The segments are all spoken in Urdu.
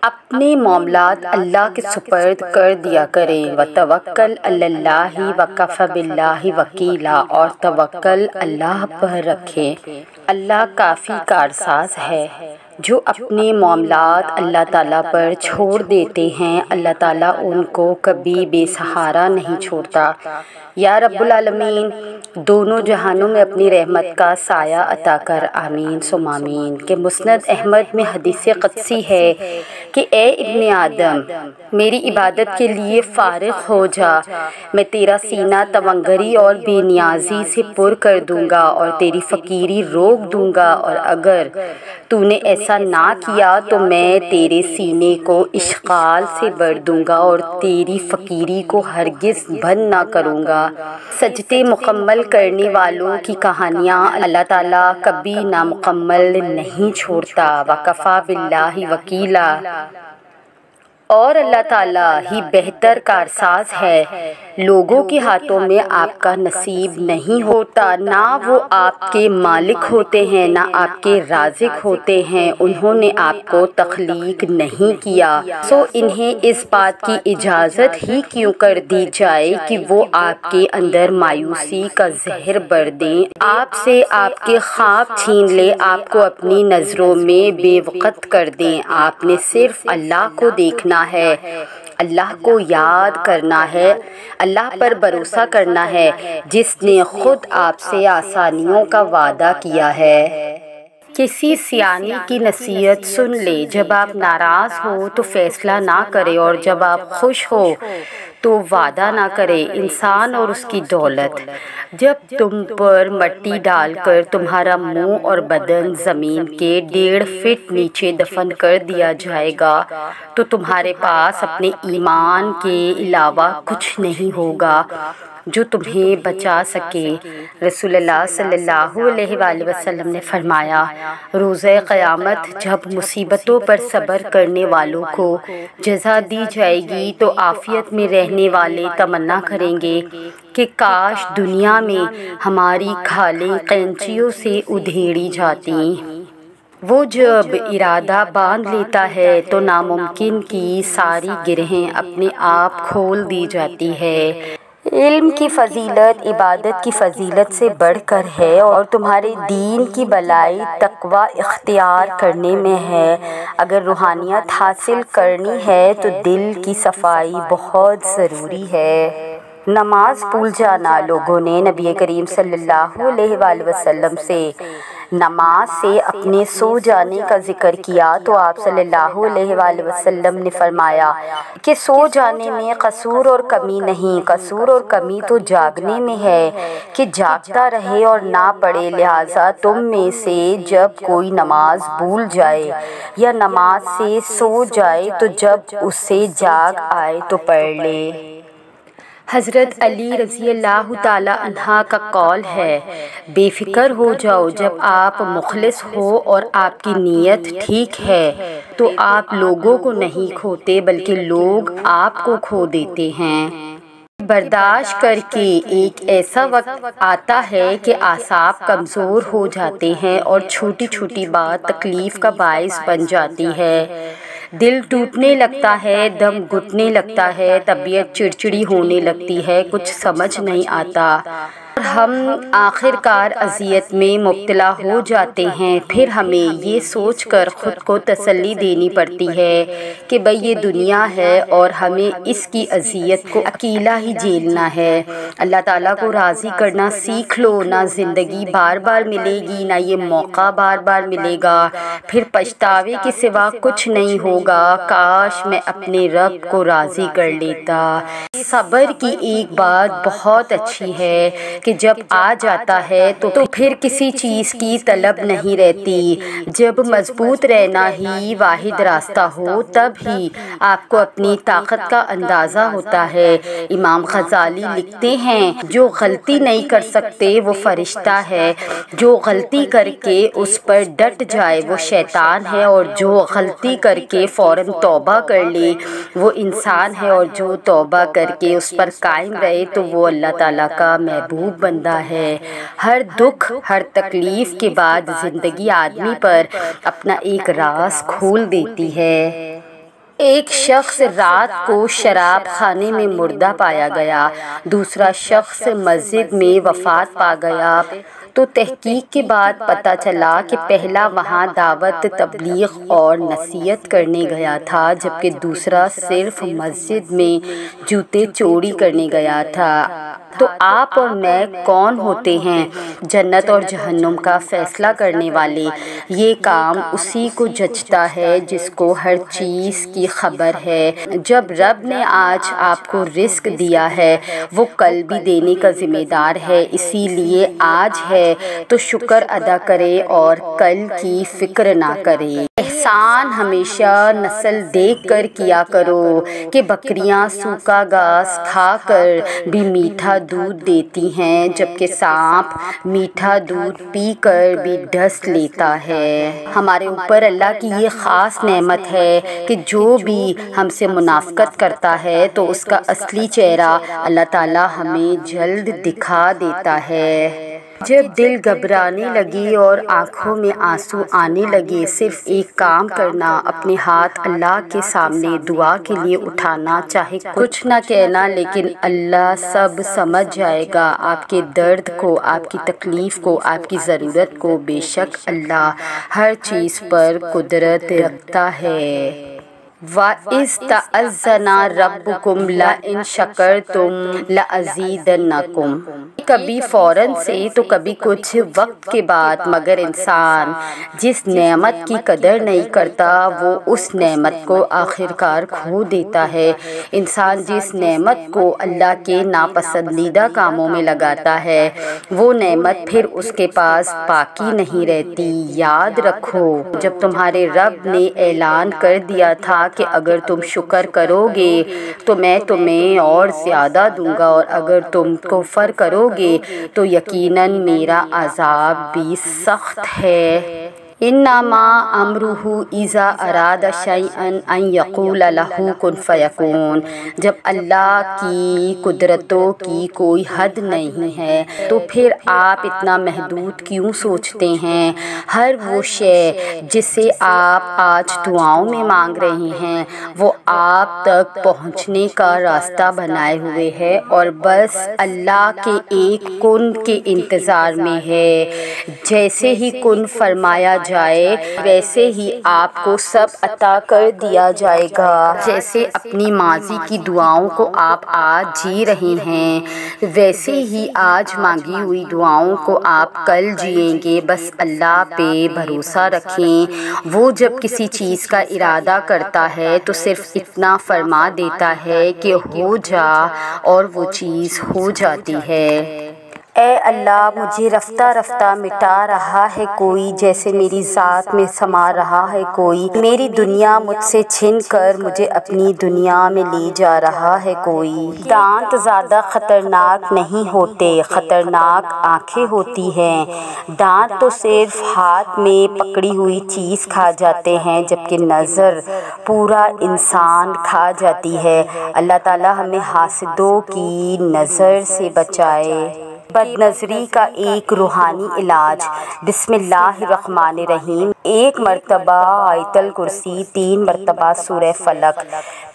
اپنے معاملات اللہ کے سپرد کر دیا کریں۔ وتوکل علی اللہ وکفی باللہ وکیلا، اور توکل اللہ پر رکھیں، اللہ کافی کارساز ہے۔ جو اپنے معاملات اللہ تعالیٰ پر چھوڑ دیتے ہیں، اللہ تعالیٰ ان کو کبھی بے سہارا نہیں چھوڑتا۔ یا رب العالمین دونوں جہانوں میں اپنی رحمت کا سایہ عطا کر، آمین ثم آمین۔ کہ مسند احمد میں حدیث قدسی ہے کہ اے ابن آدم، میری عبادت کے لیے فارغ ہو جا، میں تیرا سینہ تونگری اور بے نیازی سے پر کر دوں گا اور تیری فقیری روک دوں گا، اور اگر تو نے ایسا نہ کیا تو میں تیرے سینے کو اشغال سے بھر دوں گا اور تیری فقیری کو ہرگز بند نہ کروں گا۔ سجدے مکمل کرنے والوں کی کہانیاں اللہ تعالیٰ کبھی نامکمل نہیں چھوڑتا۔ وکفیٰ باللہ وکیلا، اور اللہ تعالیٰ ہی بہتر کارساز ہے۔ لوگوں کے ہاتھوں میں آپ کا نصیب نہیں ہوتا، نہ وہ آپ کے مالک ہوتے ہیں، نہ آپ کے رازق ہوتے ہیں۔ انہوں نے آپ کو تخلیق نہیں کیا، سو انہیں اس بات کی اجازت ہی کیوں کر دی جائے کہ وہ آپ کے اندر مایوسی کا زہر بر دیں، آپ سے آپ کے خواب چھین لیں، آپ کو اپنی نظروں میں بے وقت کر دیں۔ آپ نے صرف اللہ کو دیکھنا ہے، اللہ کو یاد کرنا ہے، اللہ پر بھروسہ کرنا ہے جس نے خود آپ سے آسانیوں کا وعدہ کیا ہے۔ کسی سیانی کی نصیحت سن لے، جب آپ ناراض ہو تو فیصلہ نہ کرے، اور جب آپ خوش ہو تو وعدہ نہ کرے۔ انسان اور اس کی دولت، جب تم پر مٹی ڈال کر تمہارا منہ اور بدن زمین کے 1.5 فٹ نیچے دفن کر دیا جائے گا تو تمہارے پاس اپنے ایمان کے علاوہ کچھ نہیں ہوگا جو تمہیں بچا سکے۔ رسول اللہ صلی اللہ علیہ وآلہ وسلم نے فرمایا، روزہ قیامت جب مصیبتوں پر صبر کرنے والوں کو جزا دی جائے گی تو عافیت میں رہنے والے تمنا کریں گے کہ کاش دنیا میں ہماری کھالیں قینچیوں سے ادھیڑی جاتی۔ وہ جب ارادہ باندھ لیتا ہے تو ناممکن کی ساری گرہیں اپنے آپ کھول دی جاتی ہے۔ علم کی فضیلت عبادت کی فضیلت سے بڑھ کر ہے، اور تمہارے دین کی بھلائی تقوی اختیار کرنے میں ہے۔ اگر روحانیت حاصل کرنی ہے تو دل کی صفائی بہت ضروری ہے۔ نماز بھول جانا، لوگوں نے نبی کریم صلی اللہ علیہ وآلہ وسلم سے نماز سے اپنے سو جانے کا ذکر کیا تو آپ صلی اللہ علیہ وآلہ وسلم نے فرمایا کہ سو جانے میں قصور اور کمی نہیں، قصور اور کمی تو جاگنے میں ہے کہ جاگتا رہے اور نہ پڑھے۔ لہٰذا تم میں سے جب کوئی نماز بھول جائے یا نماز سے سو جائے تو جب اس سے جاگ آئے تو پڑھ لے۔ حضرت علی رضی اللہ تعالیٰ عنہ کا قول ہے، بے فکر ہو جاؤ، جب آپ مخلص ہو اور آپ کی نیت ٹھیک ہے تو آپ لوگوں کو نہیں کھوتے بلکہ لوگ آپ کو کھو دیتے ہیں۔ برداشت کر کے ایک ایسا وقت آتا ہے کہ اعصاب کمزور ہو جاتے ہیں اور چھوٹی چھوٹی بات تکلیف کا باعث بن جاتی ہے۔ دل ٹوٹنے لگتا ہے، دم گھٹنے لگتا ہے، طبیعت چڑچڑی ہونے لگتی ہے، کچھ سمجھ نہیں آتا، اور ہم آخر کار اذیت میں مبتلا ہو جاتے ہیں۔ پھر ہمیں یہ سوچ کر خود کو تسلی دینی پڑتی ہے کہ بھئی یہ دنیا ہے اور ہمیں اس کی اذیت کو اکیلا ہی جھیلنا ہے۔ اللہ تعالیٰ کو راضی کرنا سیکھ لو، نہ زندگی بار بار ملے گی، نہ یہ موقع بار بار ملے گا، پھر پچھتاوے کے سوا کچھ نہیں ہوگا۔ کاش میں اپنے رب کو راضی کر لیتا۔ صبر کی ایک بات بہت اچھی ہے کہ جب آ جاتا ہے تو پھر کسی چیز کی طلب نہیں رہتی۔ جب مضبوط رہنا ہی واحد راستہ ہو تب ہی آپ کو اپنی طاقت کا اندازہ ہوتا ہے۔ امام غزالی لکھتے ہیں، جو غلطی نہیں کر سکتے وہ فرشتہ ہے، جو غلطی کر کے اس پر ڈٹ جائے وہ شیطان ہے، اور جو غلطی کر کے فوراً توبہ کر لے وہ انسان ہے، اور جو توبہ کر کے اس پر قائم رہے تو وہ اللہ تعالیٰ کا محبوب بندہ ہے۔ ہر دکھ، ہر تکلیف کے بعد زندگی آدمی پر اپنا ایک راز کھول دیتی ہے۔ ایک شخص رات کو شراب خانے میں مردہ پایا گیا، دوسرا شخص مسجد میں وفات پا گیا تو تحقیق کے بعد پتہ چلا کہ پہلا وہاں دعوت، تبلیغ اور نصیحت کرنے گیا تھا، جبکہ دوسرا صرف مسجد میں جوتے چوری کرنے گیا تھا۔ تو آپ اور میں کون ہوتے ہیں جنت اور جہنم کا فیصلہ کرنے والے؟ یہ کام اسی کو جچتا ہے جس کو ہر چیز کی خبر ہے۔ جب رب نے آج آپ کو رزق دیا ہے، وہ کل بھی دینے کا ذمہ دار ہے، اسی لیے آج ہے تو شکر ادا کرے اور کل کی فکر نہ کرے۔ احسان ہمیشہ نسل دیکھ کر کیا کرو کہ بکریاں سوکھا گھاس کھا کر بھی میٹھا دودھ دیتی ہیں، جبکہ سانپ میٹھا دودھ پی کر بھی ڈس لیتا ہے۔ ہمارے اوپر اللہ کی یہ خاص نعمت ہے کہ جو بھی ہم سے منافقت کرتا ہے تو اس کا اصلی چہرہ اللہ تعالی ہمیں جلد دکھا دیتا ہے۔ جب دل گھبرانے لگے اور آنکھوں میں آنسو آنے لگے، صرف ایک کام کرنا، اپنے ہاتھ اللہ کے سامنے دعا کے لیے اٹھانا، چاہے کچھ نہ کہنا، لیکن اللہ سب سمجھ جائے گا، آپ کے درد کو، آپ کی تکلیف کو، آپ کی ضرورت کو۔ بے شک اللہ ہر چیز پر قدرت رکھتا ہے۔ وَإِذْ تَأَذَّنَ رَبُّكُمْ لَئِن شَكَرْتُمْ لَأَزِيدَنَّكُمْ۔ کبھی فوراً سے تو کبھی کچھ وقت کے بعد، مگر انسان جس نعمت کی قدر نہیں کرتا وہ اس نعمت کو آخرکار کھو دیتا ہے۔ انسان جس نعمت کو اللہ کے ناپسندیدہ کاموں میں لگاتا ہے، وہ نعمت پھر اس کے پاس باقی نہیں رہتی۔ یاد رکھو، جب تمہارے رب نے اعلان کر دیا تھا کہ اگر تم شکر کرو گے تو میں تمہیں اور زیادہ دوں گا، اور اگر تم کفر کرو گے تو یقیناً میرا عذاب بھی سخت ہے۔ انما امرہ اذا اراد شیئا ان یقول لہ کن فیکون۔ جب اللہ کی قدرتوں کی کوئی حد نہیں ہے تو پھر آپ اتنا محدود کیوں سوچتے ہیں؟ ہر وہ شے جسے آپ آج دعاؤں میں مانگ رہے ہیں وہ آپ تک پہنچنے کا راستہ بنائے ہوئے ہے اور بس اللہ کے ایک کن کے انتظار میں ہے۔ جیسے ہی کن فرمایا جائے ویسے ہی آپ کو سب عطا کر دیا جائے گا۔ جیسے اپنی ماضی کی دعاؤں کو آپ آج جی رہے ہیں، ویسے ہی آج مانگی ہوئی دعاؤں کو آپ کل جئیں گے۔ بس اللہ پہ بھروسہ رکھیں، وہ جب کسی چیز کا ارادہ کرتا ہے تو صرف اتنا فرما دیتا ہے کہ ہو جا، اور وہ چیز ہو جاتی ہے۔ اے اللہ، مجھے رفتہ رفتہ مٹا رہا ہے کوئی، جیسے میری ذات میں سما رہا ہے کوئی۔ میری دنیا مجھ سے چھن کر مجھے اپنی دنیا میں لے جا رہا ہے کوئی۔ دانت زیادہ خطرناک نہیں ہوتے، خطرناک آنکھیں ہوتی ہیں۔ دانت تو صرف ہاتھ میں پکڑی ہوئی چیز کھا جاتے ہیں، جبکہ نظر پورا انسان کھا جاتی ہے۔ اللہ تعالی ہمیں حاسدوں کی نظر سے بچائے۔ بد نظری کا ایک روحانی علاج۔ بسم اللہ الرحمن الرحیم۔ ایک مرتبہ آیت الکرسی، 3 مرتبہ سورہ فلق،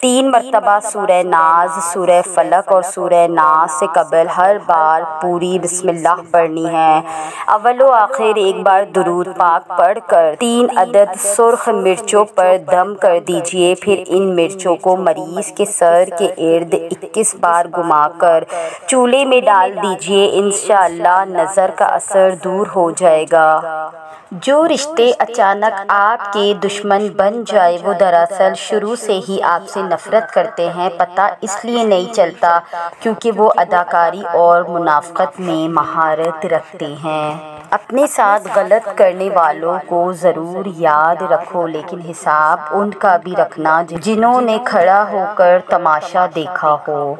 3 مرتبہ سورہ ناز، سورہ فلق اور سورہ ناس سے قبل ہر بار پوری بسم اللہ پڑھنی ہے۔ اول و آخر ایک بار درود پاک پڑھ کر 3 عدد سرخ مرچوں پر دم کر دیجئے، پھر ان مرچوں کو مریض کے سر کے ارد 21 بار گھما کر چولہے میں ڈال دیجئے، انشاءاللہ نظر کا اثر دور ہو جائے گا۔ جو رشتے اچانک آپ کے دشمن بن جائے وہ دراصل شروع سے ہی آپ سے نفرت کرتے ہیں، پتہ اس لیے نہیں چلتا کیونکہ وہ اداکاری اور منافقت میں مہارت رکھتے ہیں۔ اپنے ساتھ غلط کرنے والوں کو ضرور یاد رکھو، لیکن حساب ان کا بھی رکھنا جنہوں نے کھڑا ہو کر تماشا دیکھا ہو۔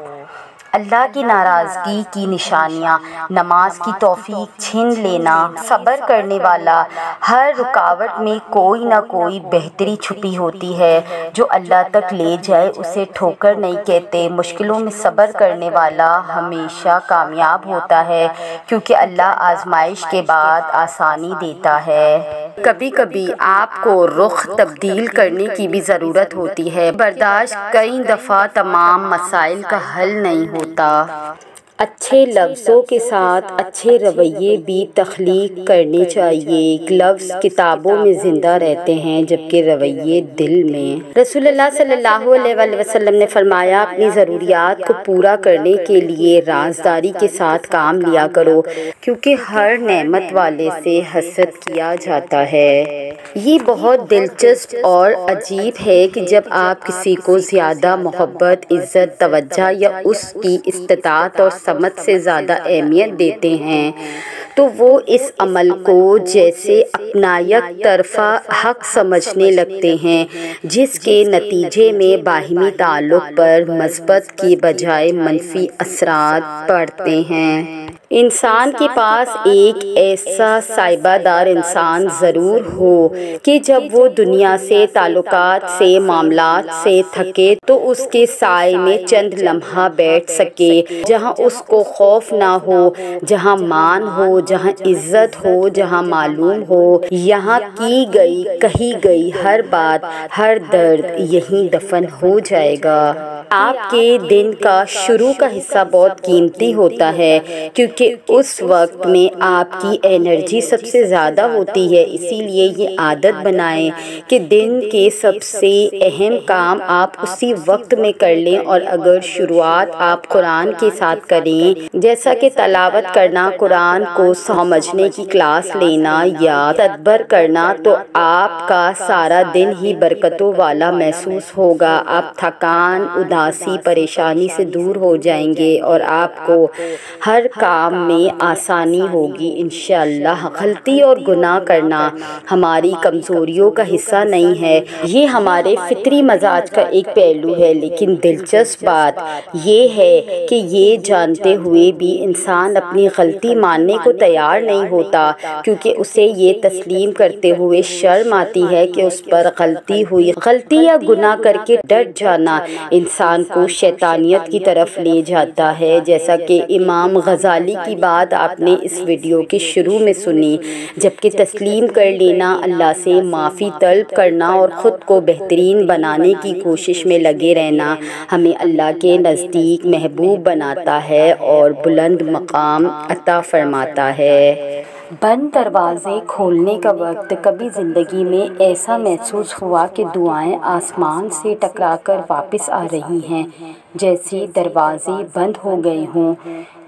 اللہ کی ناراضگی کی نشانیاں: نماز کی توفیق چھین لینا۔ صبر کرنے والا: ہر رکاوٹ میں کوئی نہ کوئی بہتری چھپی ہوتی ہے، جو اللہ تک لے جائے اسے ٹھوکر نہیں کہتے۔ مشکلوں میں صبر کرنے والا ہمیشہ کامیاب ہوتا ہے، کیونکہ اللہ آزمائش کے بعد آسانی دیتا ہے۔ کبھی کبھی آپ کو رخ تبدیل کرنے کی بھی ضرورت ہوتی ہے۔ برداشت کئی دفعہ تمام مسائل کا حل نہیں ہوتا۔ اچھے لفظوں کے ساتھ اچھے رویے بھی تخلیق کرنے چاہیے۔ لفظ کتابوں میں زندہ رہتے ہیں جبکہ رویے دل میں۔ رسول اللہ صلی اللہ علیہ وآلہ وسلم نے فرمایا، اپنی ضروریات کو پورا کرنے کے لیے رازداری کے ساتھ کام لیا کرو، کیونکہ ہر نعمت والے سے حسد کیا جاتا ہے۔ یہ بہت دلچسپ اور عجیب ہے کہ جب آپ کسی کو زیادہ محبت، عزت، توجہ یا اس کی استطاعت اور سمجھ سے زیادہ اہمیت دیتے ہیں تو وہ اس عمل کو جیسے اپنا یک طرفہ حق سمجھنے لگتے ہیں، جس کے نتیجے میں باہمی تعلق پر مثبت کی بجائے منفی اثرات پڑتے ہیں۔ انسان کے پاس ایک ایسا سائبہ دار انسان ضرور ہو کہ جب وہ دنیا سے، تعلقات سے، معاملات سے تھکے تو اس کے سائے میں چند لمحہ بیٹھ سکے، جہاں اس کو خوف نہ ہو، جہاں مان ہو، جہاں عزت ہو، جہاں معلوم ہو، یہاں کی گئی، کہی گئی ہر بات، ہر درد یہیں دفن ہو جائے گا۔ آپ کے دن کا شروع کا حصہ بہت قیمتی ہوتا ہے، کیونکہ اس وقت میں آپ کی انرجی سب سے زیادہ ہوتی ہے۔ اسی لیے یہ عادت بنائیں کہ دن کے سب سے اہم کام آپ اسی وقت میں کر لیں، اور اگر شروعات آپ قرآن کے ساتھ کریں، جیسا کہ تلاوت کرنا، قرآن کو سمجھنے کی کلاس لینا یا تدبر کرنا، تو آپ کا سارا دن ہی برکتوں والا محسوس ہوگا۔ آپ تھکان، اداسی، پریشانی سے دور ہو جائیں گے اور آپ کو ہر کام میں آسانی ہوگی انشاءاللہ۔ غلطی اور گناہ کرنا ہماری کمزوریوں کا حصہ نہیں ہے، یہ ہمارے فطری مزاج کا ایک پہلو ہے، لیکن دلچسپ بات یہ ہے کہ یہ جانتے ہوئے بھی انسان اپنی غلطی ماننے کو تیار نہیں ہوتا، کیونکہ اسے یہ تسلیم کرتے ہوئے شرم آتی ہے کہ اس پر غلطی ہوئی۔ غلطی یا گناہ کر کے ڈٹ جانا انسان کو شیطانیت کی طرف لے جاتا ہے، جیسا کہ امام غزالی کی بات آپ نے اس ویڈیو کے شروع میں سنی، جبکہ تسلیم کر لینا، اللہ سے معافی طلب کرنا اور خود کو بہترین بنانے کی کوشش میں لگے رہنا ہمیں اللہ کے نزدیک محبوب بناتا ہے اور بلند مقام عطا فرماتا ہے۔ بند دروازے کھولنے کا وقت۔ کبھی زندگی میں ایسا محسوس ہوا کہ دعائیں آسمان سے ٹکرا کر واپس آ رہی ہیں، جیسے دروازے بند ہو گئے ہوں،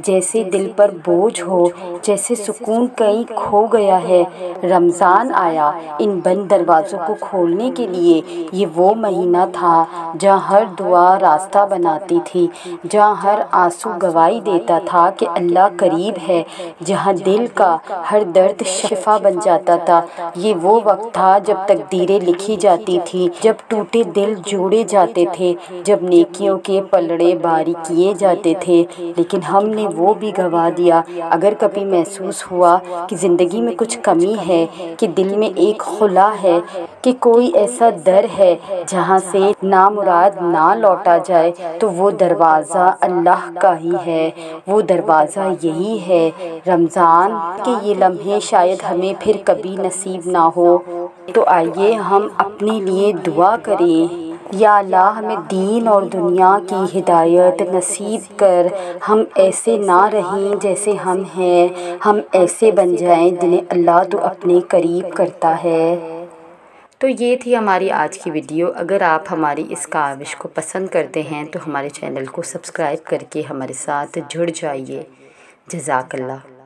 جیسے دل پر بوجھ ہو، جیسے سکون کہیں کھو گیا ہے۔ رمضان آیا ان بند دروازوں کو کھولنے کے لیے۔ یہ وہ مہینہ تھا جہاں ہر دعا راستہ بناتی تھی، جہاں ہر آنسو گواہی دیتا تھا کہ اللہ قریب ہے، جہاں دل کا ہر درد شفا بن جاتا تھا۔ یہ وہ وقت تھا جب تقدیریں لکھی جاتی تھی، جب ٹوٹے دل جوڑے جاتے تھے، جب نیکیوں کے پلڑے باری کیے جاتے تھے، لیکن ہم نے وہ بھی گوا دیا۔ اگر کبھی محسوس ہوا کہ زندگی میں کچھ کمی ہے، کہ دل میں ایک خلا ہے، کہ کوئی ایسا در ہے جہاں سے نامراد نہ لوٹا جائے، تو وہ دروازہ اللہ کا ہی ہے، وہ دروازہ یہی ہے رمضان کے یہ لمحے شاید ہمیں پھر کبھی نصیب نہ ہو۔ تو آئیے ہم اپنے لیے دعا کریں، یا اللہ ہمیں دین اور دنیا کی ہدایت نصیب کر، ہم ایسے نہ رہیں جیسے ہم ہیں، ہم ایسے بن جائیں جنہیں اللہ تو اپنے قریب کرتا ہے۔ تو یہ تھی ہماری آج کی ویڈیو۔ اگر آپ ہماری اس کاوش کو پسند کرتے ہیں تو ہمارے چینل کو سبسکرائب کر کے ہمارے ساتھ جڑ جائیے۔ جزاک اللہ۔